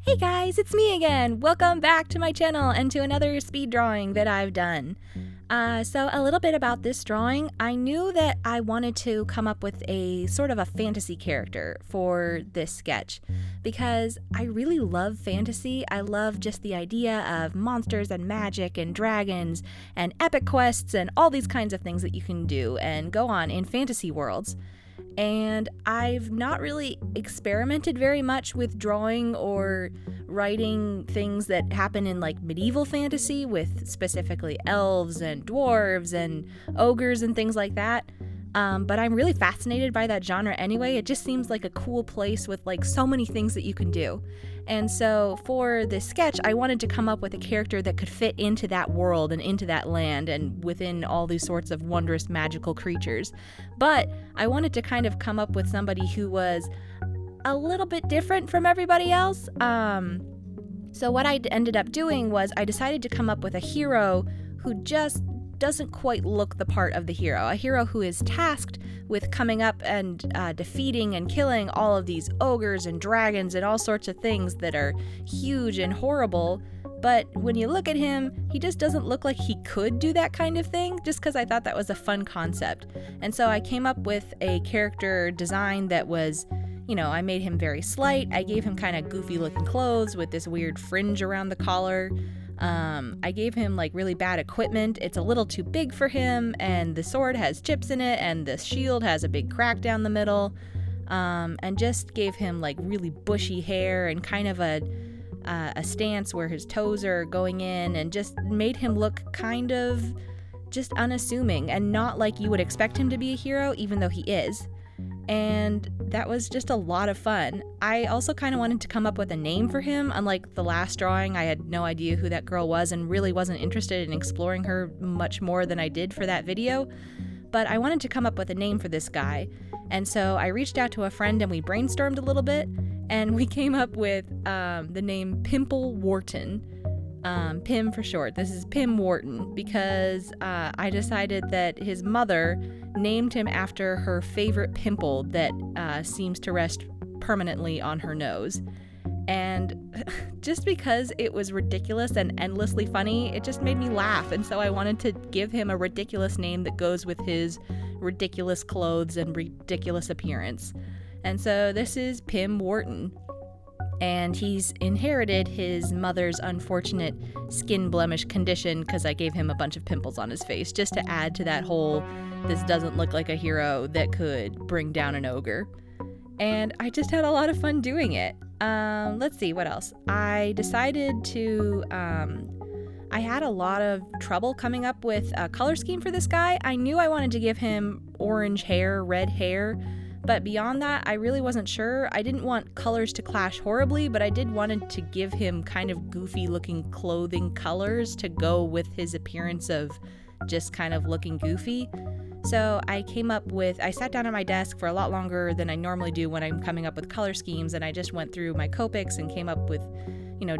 Hey guys, it's me again! Welcome back to my channel and to another speed drawing that I've done. So a little bit about this drawing. I knew that I wanted to come up with a sort of a fantasy character for this sketch because I really love fantasy. I love just the idea of monsters and magic and dragons and epic quests and all these kinds of things that you can do and go on in fantasy worlds. And I've not really experimented very much with drawing or writing things that happen in like medieval fantasy with specifically elves and dwarves and ogres and things like that. But I'm really fascinated by that genre anyway. It just seems like a cool place with like so many things that you can do. And so for this sketch, I wanted to come up with a character that could fit into that world and into that land and within all these sorts of wondrous magical creatures. But I wanted to kind of come up with somebody who was a little bit different from everybody else. So what I ended up doing was I decided to come up with a hero who just doesn't quite look the part of the hero. A hero who is tasked with coming up and defeating and killing all of these ogres and dragons and all sorts of things that are huge and horrible. But when you look at him, he just doesn't look like he could do that kind of thing, just because I thought that was a fun concept. And so I came up with a character design that was, I made him very slight. I gave him kind of goofy looking clothes with this weird fringe around the collar. I gave him like really bad equipment. It's a little too big for him, and the sword has chips in it, and the shield has a big crack down the middle, and just gave him like really bushy hair and kind of a stance where his toes are going in, and just made him look kind of just unassuming and not like you would expect him to be a hero, even though he is. And that was just a lot of fun. I also kind of wanted to come up with a name for him. Unlike the last drawing, I had no idea who that girl was and really wasn't interested in exploring her much more than I did for that video. But I wanted to come up with a name for this guy. And so I reached out to a friend and we brainstormed a little bit. And we came up with the name Pimple Wharton. Pim for short. This is Pim Wharton because I decided that his mother named him after her favorite pimple that seems to rest permanently on her nose. And just because it was ridiculous and endlessly funny, it just made me laugh. And so I wanted to give him a ridiculous name that goes with his ridiculous clothes and ridiculous appearance. And so this is Pim Wharton. And he's inherited his mother's unfortunate skin blemish condition because I gave him a bunch of pimples on his face just to add to that whole, this doesn't look like a hero that could bring down an ogre. And I just had a lot of fun doing it. Let's see, what else? I decided to, I had a lot of trouble coming up with a color scheme for this guy. I knew I wanted to give him orange hair, red hair, but beyond that, I really wasn't sure. I didn't want colors to clash horribly, but I did wanted to give him kind of goofy looking clothing colors to go with his appearance of just kind of looking goofy. So I sat down at my desk for a lot longer than I normally do when I'm coming up with color schemes, and I just went through my Copics and came up with,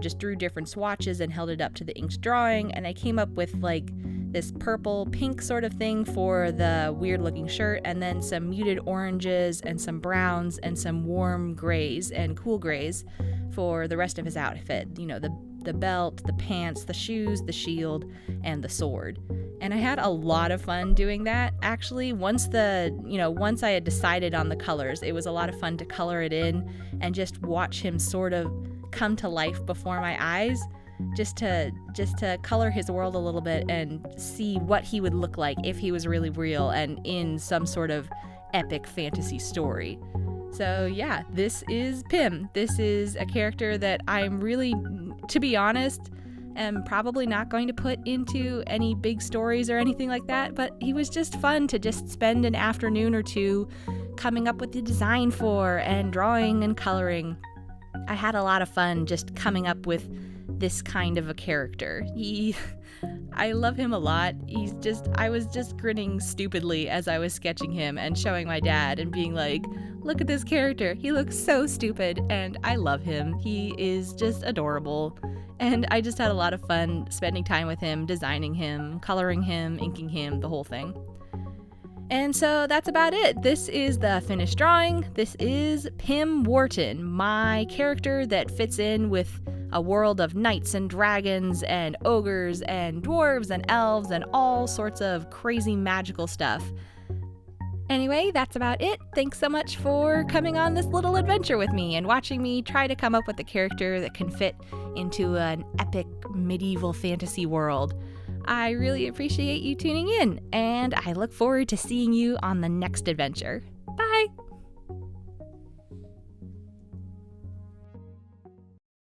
just drew different swatches and held it up to the inked drawing, and I came up with like this purple pink sort of thing for the weird looking shirt, and then some muted oranges and some browns and some warm grays and cool grays for the rest of his outfit. The belt, the pants, the shoes, the shield, and the sword. And I had a lot of fun doing that. Actually, once I had decided on the colors, it was a lot of fun to color it in and just watch him sort of come to life before my eyes. Just to color his world a little bit and see what he would look like if he was really real and in some sort of epic fantasy story. So yeah, this is Pim. This is a character that I'm really, to be honest, am probably not going to put into any big stories or anything like that, but he was just fun to just spend an afternoon or two coming up with the design for and drawing and coloring. I had a lot of fun just coming up with this kind of a character. I love him a lot. I was just grinning stupidly as I was sketching him and showing my dad and being like, look at this character. He looks so stupid and I love him. He is just adorable. And I just had a lot of fun spending time with him, designing him, coloring him, inking him, the whole thing. And so that's about it. This is the finished drawing. This is Pym Wharton, my character that fits in with a world of knights and dragons and ogres and dwarves and elves and all sorts of crazy magical stuff. Anyway, that's about it. Thanks so much for coming on this little adventure with me and watching me try to come up with a character that can fit into an epic medieval fantasy world. I really appreciate you tuning in, and I look forward to seeing you on the next adventure.